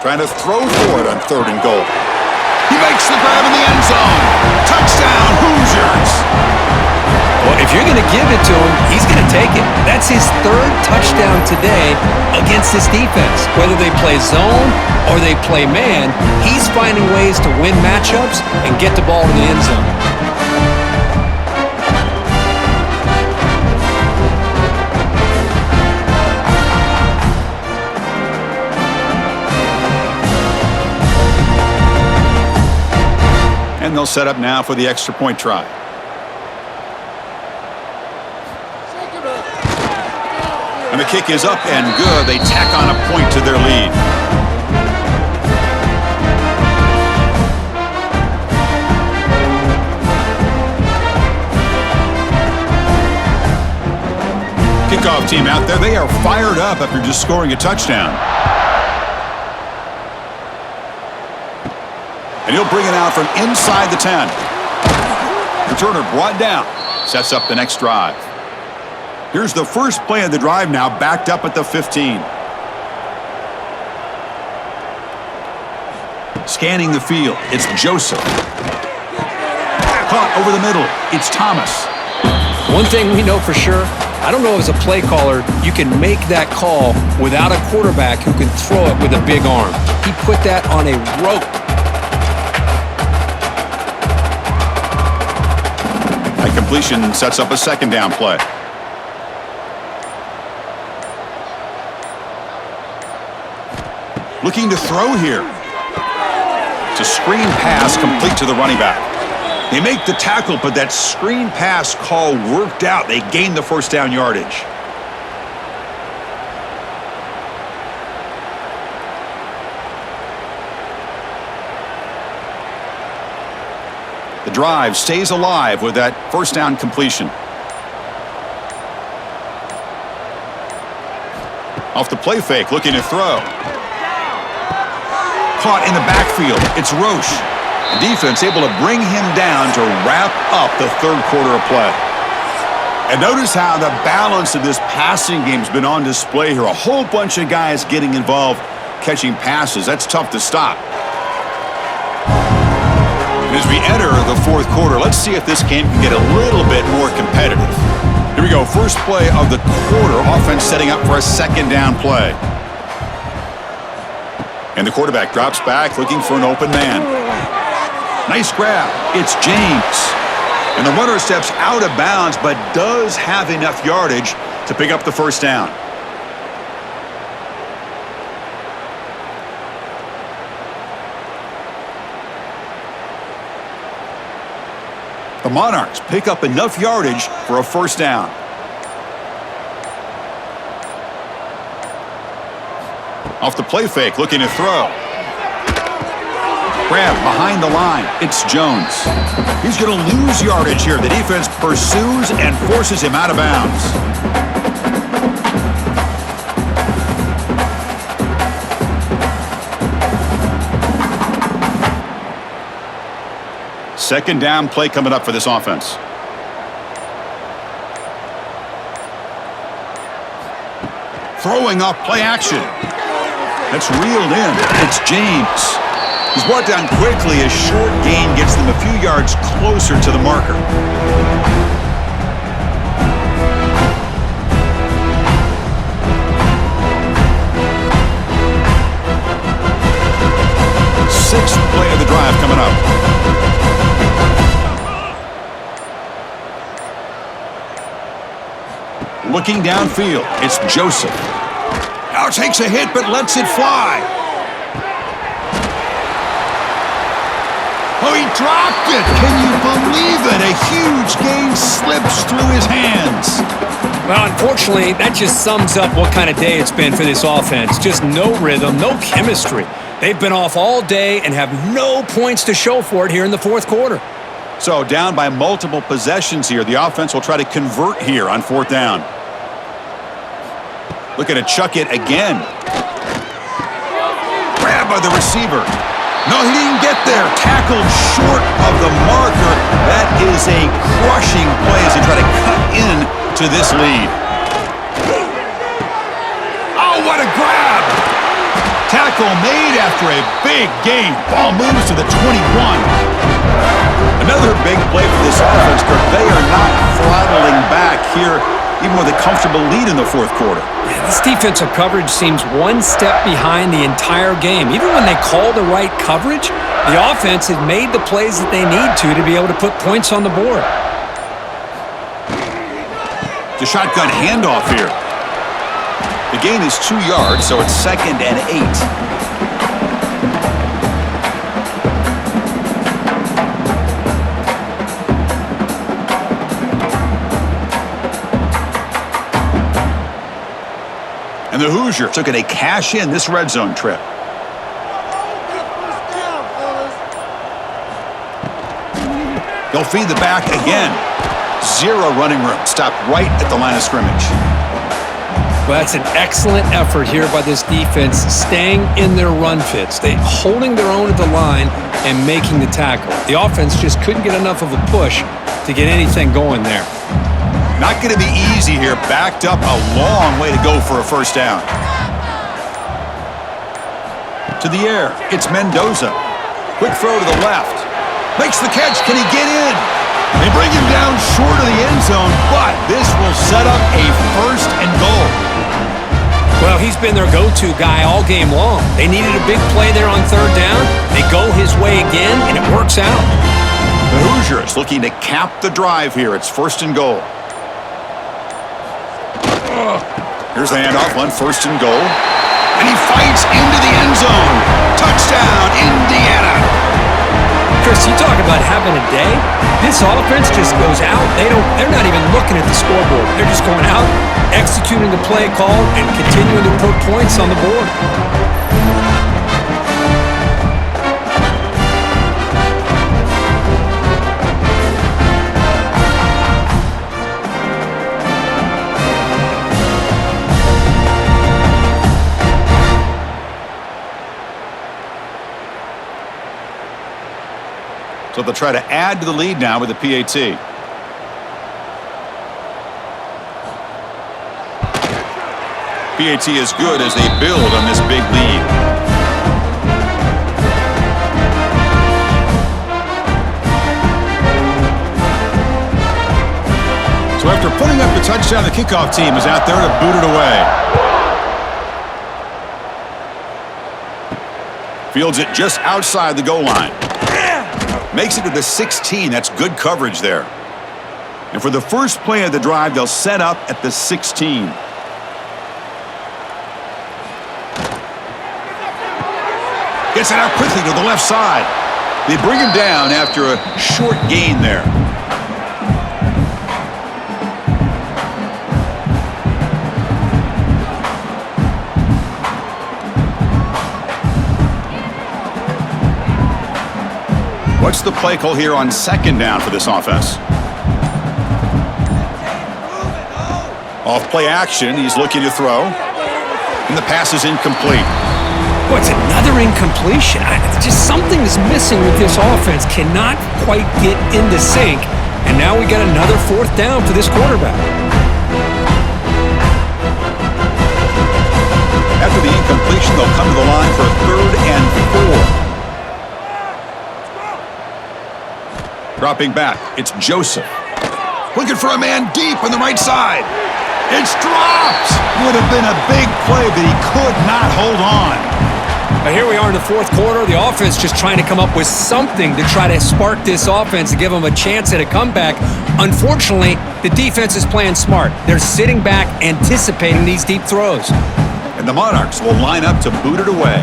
Trying to throw for it on 3rd and goal. He makes the grab in the end zone. Touchdown, Hoosiers. Well, if you're going to give it to him, he's going to take it. That's his 3rd touchdown today against this defense. Whether they play zone or they play man, he's finding ways to win matchups and get the ball in the end zone. they'll set up now for the extra point try. And the kick is up and good. They tack on a point to their lead. Kickoff team out there, they are fired up after just scoring a touchdown. And he'll bring it out from inside the 10. Returner brought down. Sets up the next drive. Here's the first play of the drive now, backed up at the 15. Scanning the field, it's Joseph. Caught over the middle, it's Thomas. One thing we know for sure, I don't know as a play caller, you can make that call without a quarterback who can throw it with a big arm. He put that on a rope. That completion sets up a second down play. Looking to throw here. It's a screen pass complete to the running back. They make the tackle, but that screen pass call worked out. They gained the first down yardage. The drive stays alive with that first down completion. Off the play fake, looking to throw. Caught in the backfield. It's Roche. The defense able to bring him down to wrap up the third quarter of play. And notice how the balance of this passing game's been on display here. A whole bunch of guys getting involved, catching passes. That's tough to stop. And as we enter the fourth quarter, let's see if this game can get a little bit more competitive. Here we go. First play of the quarter. Offense setting up for a second down play. And the quarterback drops back looking for an open man. Nice grab. It's James. And the runner steps out of bounds but does have enough yardage to pick up the first down. The Monarchs pick up enough yardage for a first down. Off the play fake, looking to throw. Grab behind the line. It's Jones. He's going to lose yardage here. The defense pursues and forces him out of bounds. Second down play coming up for this offense. Throwing off play action. That's reeled in. It's James. He's brought down quickly. A short gain gets them a few yards closer to the marker. Sixth play of the drive coming up. Looking downfield, it's Joseph. Now takes a hit but lets it fly. Oh, he dropped it. Can you believe it? A huge gain slips through his hands. Well, unfortunately, that just sums up what kind of day it's been for this offense. Just no rhythm, no chemistry. They've been off all day and have no points to show for it here in the fourth quarter. So down by multiple possessions here. The offense will try to convert here on fourth down. Looking to chuck it again. Grab by the receiver. No, he didn't get there. Tackled short of the marker. That is a crushing play as they try to cut in to this lead. Oh, what a grab. Tackle made after a big gain. Ball moves to the 21. Another big play for this offense, Kirk. They are not throttling back here, even with a comfortable lead in the fourth quarter. Yeah, this defensive coverage seems one step behind the entire game. Even when they call the right coverage, the offense has made the plays that they need to be able to put points on the board. The shotgun handoff here. The gain is 2 yards, so it's 2nd and 8. And the Hoosiers looking to cash in this red zone trip. They'll feed the back again. Zero running room. Stopped right at the line of scrimmage. Well, that's an excellent effort here by this defense, staying in their run fits. They holding their own at the line and making the tackle. The offense just couldn't get enough of a push to get anything going there. Not going to be easy here. Backed up a long way to go for a first down. To the air. It's Mendoza. Quick throw to the left. Makes the catch. Can he get in? They bring him down short of the end zone, but this will set up a first and goal. Well, he's been their go-to guy all game long. They needed a big play there on third down. They go his way again, and it works out. The Hoosiers looking to cap the drive here. It's first and goal. Here's the handoff on first and goal. And he fights into the end zone. Touchdown, Indiana. Chris, you talk about having a day. This offense just goes out. They're not even looking at the scoreboard. They're just going out, executing the play call, and continuing to put points on the board. So they'll try to add to the lead now with the PAT. PAT is good as they build on this big lead. So after putting up the touchdown, the kickoff team is out there to boot it away. Fields it just outside the goal line. Makes it to the 16. That's good coverage there. And for the first play of the drive, they'll set up at the 16. Gets it out quickly to the left side. They bring him down after a short gain there. What's the play call here on second down for this offense? Off play action, he's looking to throw. And the pass is incomplete. Well, it's another incompletion. Just something is missing with this offense. Cannot quite get into sync. And now we got another fourth down for this quarterback. After the incompletion, they'll come to the line for a 3rd and 4. Dropping back, it's Joseph. Looking for a man deep on the right side. It's dropped! Would have been a big play, but he could not hold on. Now here we are in the fourth quarter. The offense just trying to come up with something to try to spark this offense and give them a chance at a comeback. Unfortunately, the defense is playing smart. They're sitting back, anticipating these deep throws. And the Monarchs will line up to boot it away.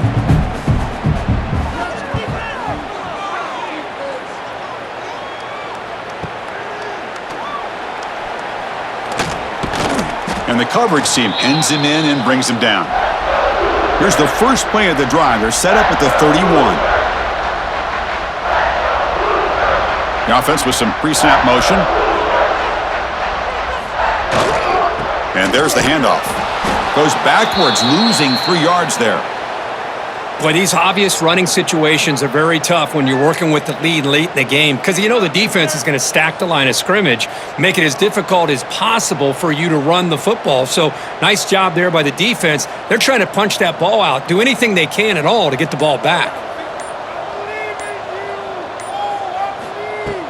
And the coverage team pins him in and brings him down. Here's the first play of the drive. They're set up at the 31. The offense with some pre-snap motion. And there's the handoff. Goes backwards, losing 3 yards there. Boy, these obvious running situations are very tough when you're working with the lead late in the game because you know the defense is going to stack the line of scrimmage, make it as difficult as possible for you to run the football. So nice job there by the defense. They're trying to punch that ball out, do anything they can at all to get the ball back.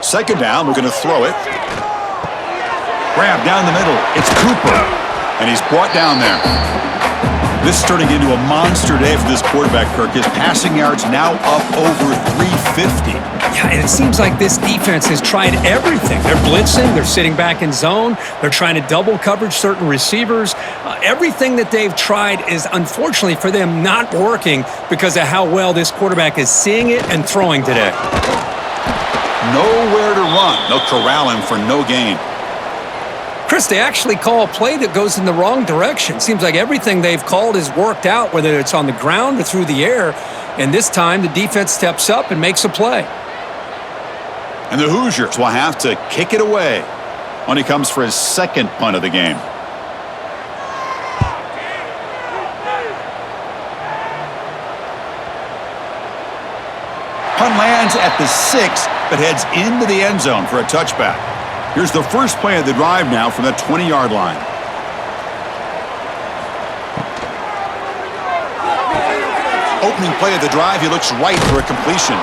Second down, we're going to throw it. Grab down the middle. It's Cooper, and he's brought down there. This is turning into a monster day for this quarterback, Kirk. His passing yards now up over 350. Yeah, and it seems like this defense has tried everything. They're blitzing. They're sitting back in zone. They're trying to double coverage certain receivers. Everything that they've tried is, unfortunately for them, not working because of how well this quarterback is seeing it and throwing today. Nowhere to run. They'll corral him for no gain. Chris, they actually call a play that goes in the wrong direction. Seems like everything they've called has worked out, whether it's on the ground or through the air. And this time, the defense steps up and makes a play. And the Hoosiers will have to kick it away when he comes for his second punt of the game. Punt lands at the 6, but heads into the end zone for a touchback. Here's the first play of the drive now from the 20-yard line. Opening play of the drive, he looks right for a completion.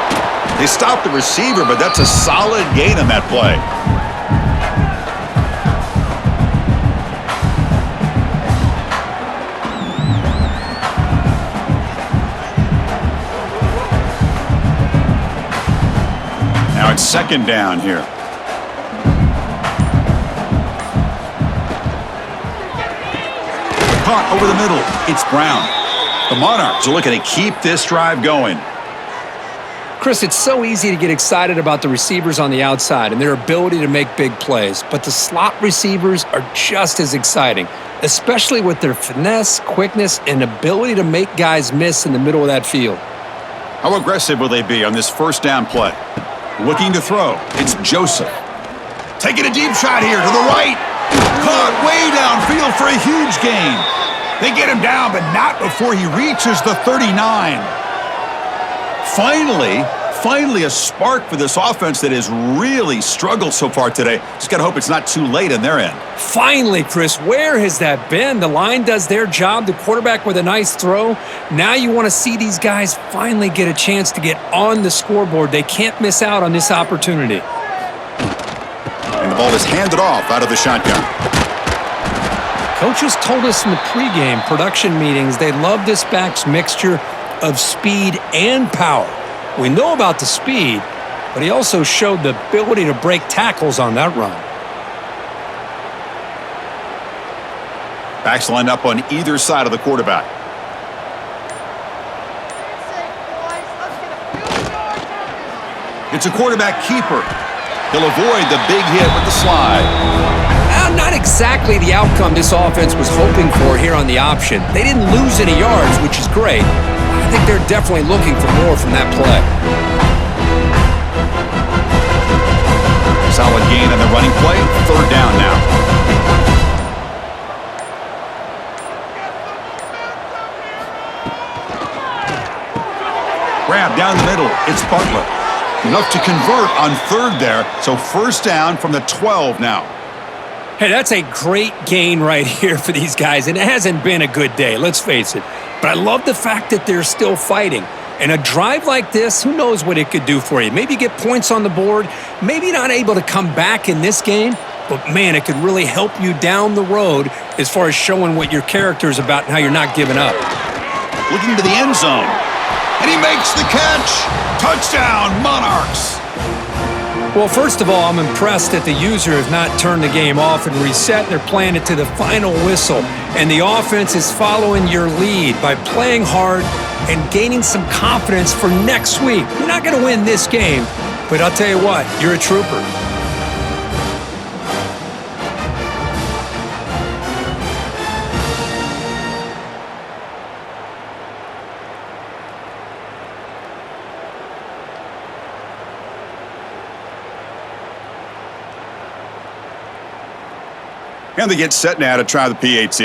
They stop the receiver, but that's a solid gain on that play. Now it's second down here. Caught over the middle. It's Brown. The Monarchs are looking to keep this drive going. Chris, it's so easy to get excited about the receivers on the outside and their ability to make big plays, but the slot receivers are just as exciting, especially with their finesse, quickness, and ability to make guys miss in the middle of that field. How aggressive will they be on this first down play? Looking to throw. It's Joseph. Taking a deep shot here to the right. Caught way downfield for a huge gain. They get him down, but not before he reaches the 39. Finally a spark for this offense that has really struggled so far today. Just got to hope it's not too late in their end. Finally, Chris, where has that been? The line does their job, the quarterback with a nice throw. Now you want to see these guys finally get a chance to get on the scoreboard. They can't miss out on this opportunity. And the ball is handed off out of the shotgun. Coaches told us in the pregame production meetings they love this back's mixture of speed and power. We know about the speed, but he also showed the ability to break tackles on that run. Backs lined up on either side of the quarterback. It's a quarterback keeper. He'll avoid the big hit with the slide. Not exactly the outcome this offense was hoping for here on the option. They didn't lose any yards, which is great. I think they're definitely looking for more from that play. Solid gain on the running play. Third down now. Grab down the middle. It's Butler. Enough to convert on third there. So first down from the 12 now. Hey, that's a great gain right here for these guys, and it hasn't been a good day, let's face it. But I love the fact that they're still fighting. And a drive like this, who knows what it could do for you. Maybe get points on the board, maybe not able to come back in this game, but man, it could really help you down the road as far as showing what your character is about and how you're not giving up. Looking to the end zone, and he makes the catch. Touchdown, Monarchs. Well, first of all, I'm impressed that the user has not turned the game off and reset. They're playing it to the final whistle. And the offense is following your lead by playing hard and gaining some confidence for next week. You're not going to win this game, but I'll tell you what, you're a trooper. And they get set now to try the PAT.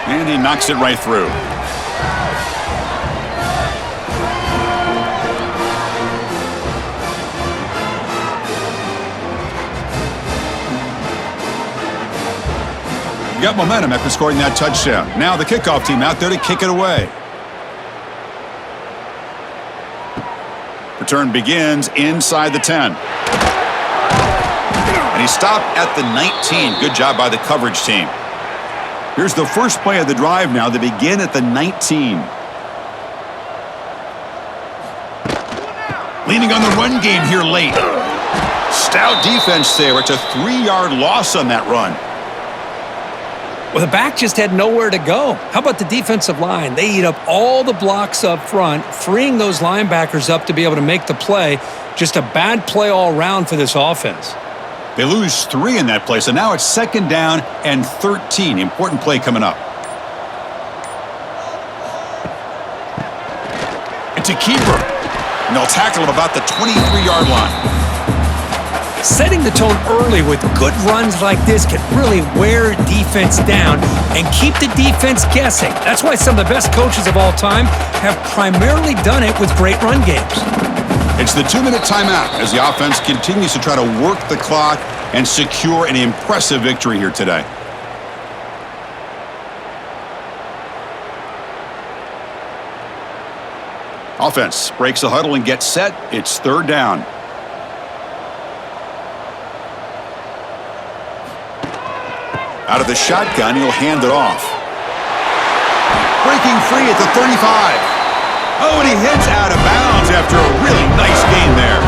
And he knocks it right through. Got momentum after scoring that touchdown. Now the kickoff team out there to kick it away. Return begins inside the 10. And he stopped at the 19. Good job by the coverage team. Here's the first play of the drive now. They begin at the 19. Leaning on the run game here late. Stout defense there. It's a 3-yard loss on that run. Well, the back just had nowhere to go. How about the defensive line? They eat up all the blocks up front, freeing those linebackers up to be able to make the play. Just a bad play all around for this offense. They lose 3 in that play, so now it's 2nd down and 13. Important play coming up. It's a keeper, and they'll tackle him about the 23-yard line. Setting the tone early with good runs like this can really wear defense down and keep the defense guessing. That's why some of the best coaches of all time have primarily done it with great run games. It's the 2-minute timeout as the offense continues to try to work the clock and secure an impressive victory here today. Offense breaks the huddle and gets set. It's 3rd down. Out of the shotgun, he'll hand it off. Breaking free at the 35. Oh, and he heads out of bounds after a really nice gain there.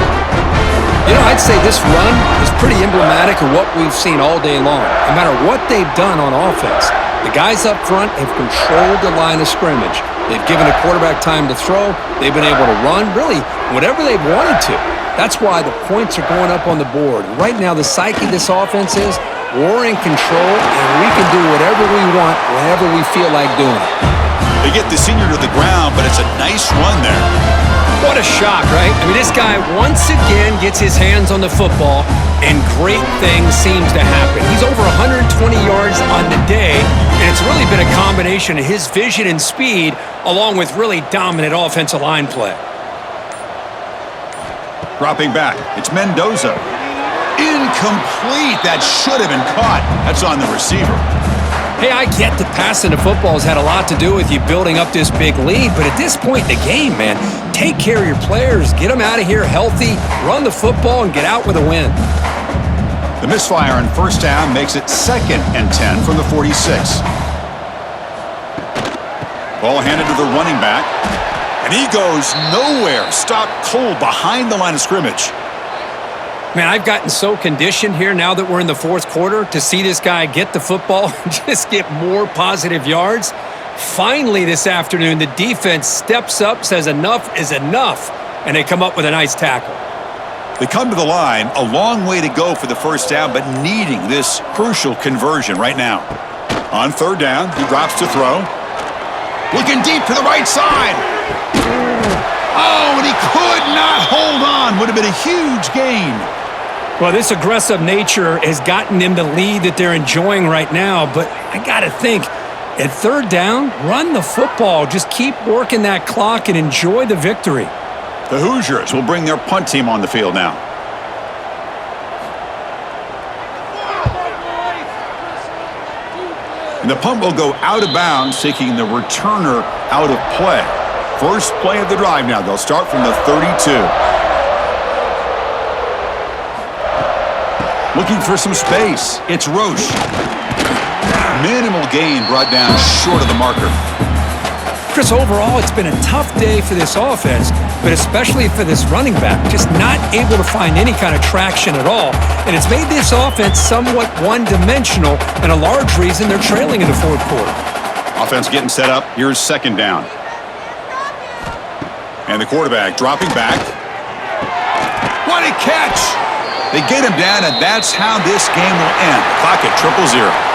You know, I'd say this run is pretty emblematic of what we've seen all day long. No matter what they've done on offense, the guys up front have controlled the line of scrimmage. They've given the quarterback time to throw. They've been able to run, really, whatever they've wanted to. That's why the points are going up on the board. Right now, the psyche of this offense is we're in control, and we can do whatever we want whenever we feel like doing it. They get the senior to the ground, but it's a nice run there. What a shock, right? I mean, this guy once again gets his hands on the football, and great things seems to happen. He's over 120 yards on the day, and it's really been a combination of his vision and speed, along with really dominant offensive line play. Dropping back, it's Mendoza. Incomplete. That should have been caught. That's on the receiver. Hey, I get that passing the football has had a lot to do with you building up this big lead, but at this point in the game, man, take care of your players, get them out of here healthy, run the football, and get out with a win. The misfire on 1st down makes it 2nd and 10 from the 46. Ball handed to the running back, and he goes nowhere. Stopped cold behind the line of scrimmage. Man, I've gotten so conditioned here now that we're in the 4th quarter to see this guy get the football and just get more positive yards. Finally this afternoon, the defense steps up, says enough is enough, and they come up with a nice tackle. They come to the line, a long way to go for the 1st down, but needing this crucial conversion right now. On 3rd down, he drops to throw. Looking deep to the right side. Oh, and he could not hold on. Would have been a huge gain. Well, this aggressive nature has gotten them the lead that they're enjoying right now, but I got to think, at 3rd down, run the football. Just keep working that clock and enjoy the victory. The Hoosiers will bring their punt team on the field now. And the punt will go out of bounds, taking the returner out of play. First play of the drive now. They'll start from the 32. Looking for some space. It's Roche. Minimal gain brought down short of the marker. Chris, overall, it's been a tough day for this offense, but especially for this running back, just not able to find any kind of traction at all. And it's made this offense somewhat one-dimensional, and a large reason they're trailing in the 4th quarter. Offense getting set up. Here's 2nd down. And the quarterback dropping back. What a catch! They get him down, and that's how this game will end. Clock at 0-0.